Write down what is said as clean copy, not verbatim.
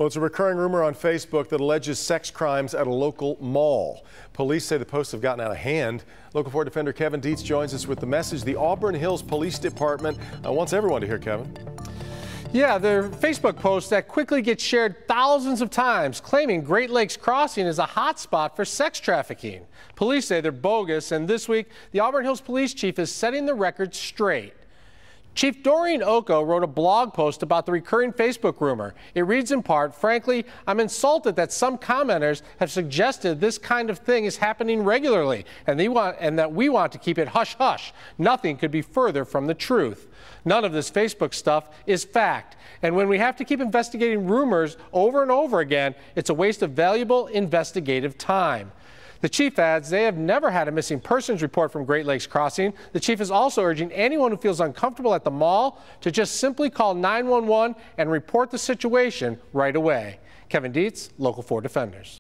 Well, it's a recurring rumor on Facebook that alleges sex crimes at a local mall. Police say the posts have gotten out of hand. Local 4 Defender Kevin Dietz joins us with the message the Auburn Hills Police Department wants everyone to hear, Kevin. Yeah, their Facebook posts that quickly get shared thousands of times, claiming Great Lakes Crossing is a hotspot for sex trafficking. Police say they're bogus, and this week, the Auburn Hills Police Chief is setting the record straight. Chief Doreen Oko wrote a blog post about the recurring Facebook rumor. It reads in part, "Frankly, I'm insulted that some commenters have suggested this kind of thing is happening regularly, and that we want to keep it hush-hush. Nothing could be further from the truth. None of this Facebook stuff is fact. And when we have to keep investigating rumors over and over again, it's a waste of valuable investigative time." The chief adds they have never had a missing persons report from Great Lakes Crossing. The chief is also urging anyone who feels uncomfortable at the mall to just simply call 911 and report the situation right away. Kevin Dietz, Local 4 Defenders.